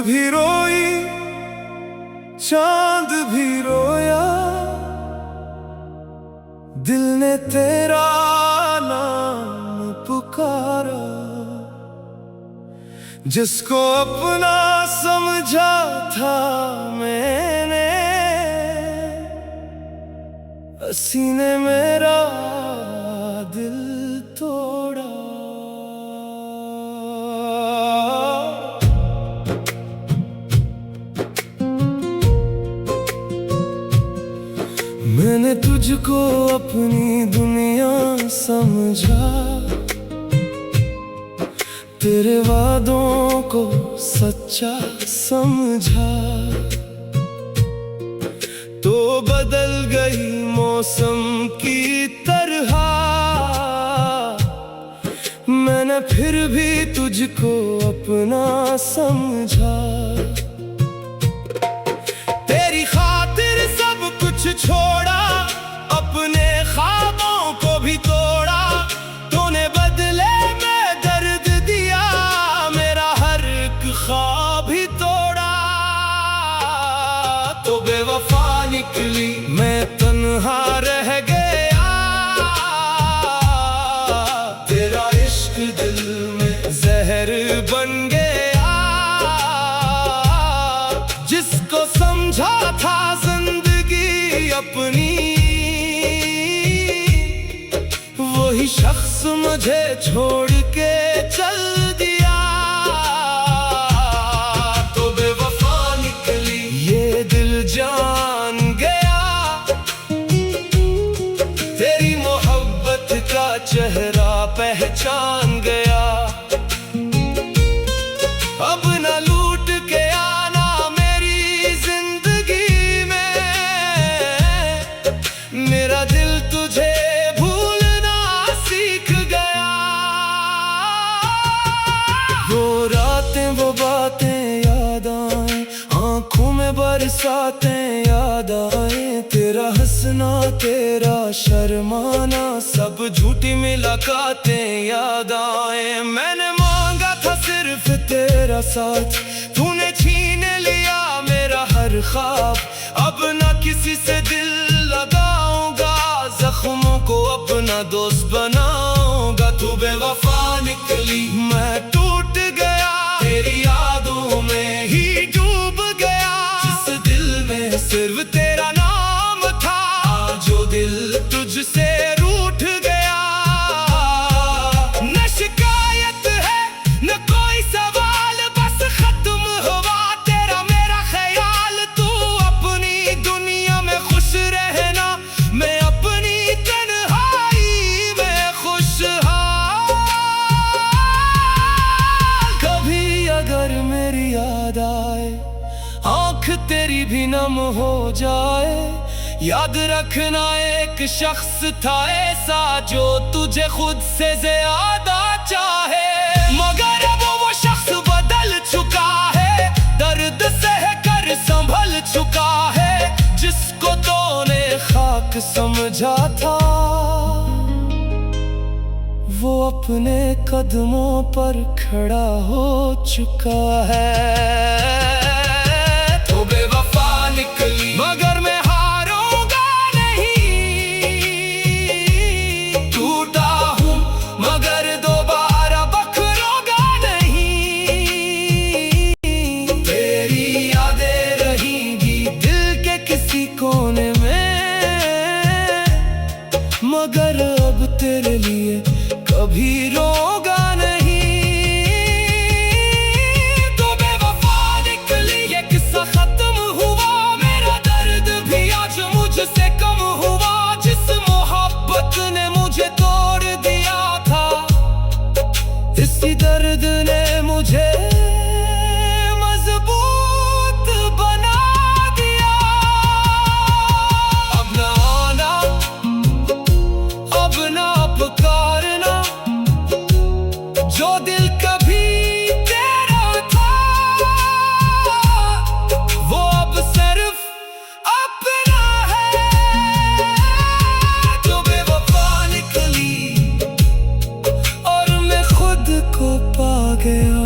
भी रोई, चांद भी रोया, दिल ने तेरा नाम पुकारा। जिसको अपना समझा था मैंने, हंसी ने मेरा दिल तोड़ा। मैंने तुझको अपनी दुनिया समझा, तेरे वादों को सच्चा समझा। तो बदल गई मौसम की तरह, मैंने फिर भी तुझको अपना समझा। तेरी खातिर सब कुछ छोड़ा, अपने ख्वाबों को भी तोड़ा। तूने बदले में दर्द दिया, मेरा हर एक ख्वाब ही तोड़ा। तो बेवफा निकली, मैं तन्हा रह गया। तेरा इश्क दिल में जहर बन गया। जिसको समझा था जिंदगी अपनी, वही शख्स मुझे छोड़ के चल दिया। तो बेवफा निकली, ये दिल जान गया। तेरी मोहब्बत का चेहरा पहचान गया। अब न लूट के आना मेरी जिंदगी में, मेरा दिल तुझे भूलना सीख गया। वो रातें वो बातें याद आए, आंखों में बरसातें याद आए। तेरा हंसना तेरा शर्माना, सब झूठी मुलाकातें याद आए। मैंने मांगा था सिर्फ तेरा साथ, तूने छीन लिया मेरा हर ख्वाब। अब ना किसी से दिल लगाऊंगा, जख्मों को अपना दोस्त बनाऊंगा। तू बेवफा निकली, मैं टूट गया। तेरी यादों में ही डूब गया। जिस दिल में सिर्फ तेरा नाम था, आज जो दिल तुझसे रूठ गया। न शिकायत है न कोई सवाल, बस खत्म हुआ तेरा मेरा ख्याल। तू अपनी दुनिया में खुश रहना, मैं अपनी तन्हाई में खुशहाल। कभी अगर मेरी याद आए, आँख तेरी भी नम हो जाए। याद रखना एक शख्स था ऐसा, जो तुझे खुद से ज्यादा चाहे। मगर वो शख्स बदल चुका है, दर्द सह कर संभल चुका है। जिसको तूने खाक समझा था, वो अपने कदमों पर खड़ा हो चुका है। तो बेवफा निकली, मगर मैं हारूंगा नहीं। टूटा हूँ मगर दोबारा बखरूंगा नहीं। तेरी यादें रहेंगी दिल के किसी कोने में, मगर अब तेरे लिए कभी रोगा नहीं। तो बेवफा निकली, ये किस्सा खत्म हुआ। मेरा दर्द भी आज मुझसे कम हुआ। जिस मोहब्बत ने मुझे तोड़ दिया था, इसी दर्द ने मुझे मजबूत बना दिया। अब ना आना, अब ना पुकारना, जो दिल कभी तेरा था, वो अब सिर्फ अपना है। तो बेवफा निकली और मैं खुद को पा गया।